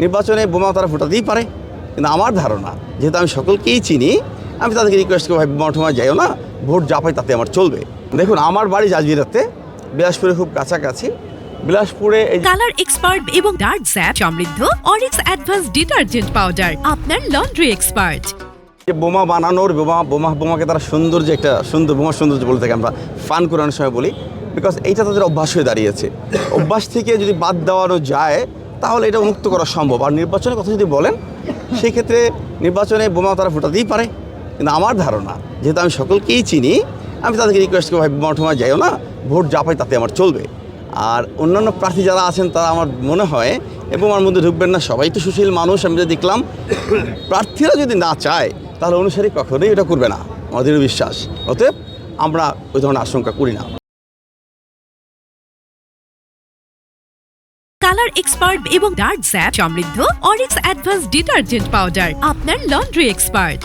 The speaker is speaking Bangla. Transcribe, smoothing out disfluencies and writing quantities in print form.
নির্বাচনে বোমা তারা ফোটাতেই পারে, কিন্তু আমার ধারণা যেহেতু আমি সকলকেই চিনি, আমি তাদেরকে রিকোয়েস্ট করবো, ভাই বোমা ঠোমা যাইও না, ভোট যা পাই তাতে আমার চলবে। দেখুন, আমার বাড়ি জাজিরাতে, বিলাসপুরে খুব কাছাকাছি। বিলাসপুরে কালার এক্সপার্ট এবং ডার্ক স্যাপ সমৃদ্ধ অরিক্স অ্যাডভান্স ডিটারজেন্ট পাউডার আপনার লন্ড্রি এক্সপার্ট। বোমা বানানোর বোমাকে তারা সৌন্দর্য, একটা সুন্দর বোমার সৌন্দর্য বলে থাকে, আমরা ফান করানোর সময় বলি, বিকজ এইটা তাদের অভ্যাস হয়ে দাঁড়িয়েছে। অভ্যাস থেকে যদি বাদ দেওয়ানো যায় তাহলে এটা মুক্ত করা সম্ভব। আর নির্বাচনের কথা যদি বলেন, সেই ক্ষেত্রে নির্বাচনে বোমা তারা ফোটাতেই পারে, কিন্তু আমার ধারণা যেহেতু আমি সকলকেই চিনি, আমি তাদেরকে রিকোয়েস্ট করবো, ভাই বোমা ঠোমা যাইও না, ভোট যা পাই তাতে আমার চলবে। আর অন্যান্য প্রার্থী যারা আছেন তারা আমার মনে হয় বোমার মধ্যে ঢুকবেন না, সবাই তো সুশীল মানুষ। আমি যদি দেখলাম প্রার্থীরা যদি না চায় তাহলে অনুসারী কখনোই এটা করবে না, আমাদের বিশ্বাস। অতএব আমরা ওই ধরনের আশঙ্কা করি না। কালার এক্সপার্ট এবং ডার্ক স্যাপ সমৃদ্ধ অরিক্স অ্যাডভান্স ডিটারজেন্ট পাউডার আপনার লন্ড্রি এক্সপার্ট।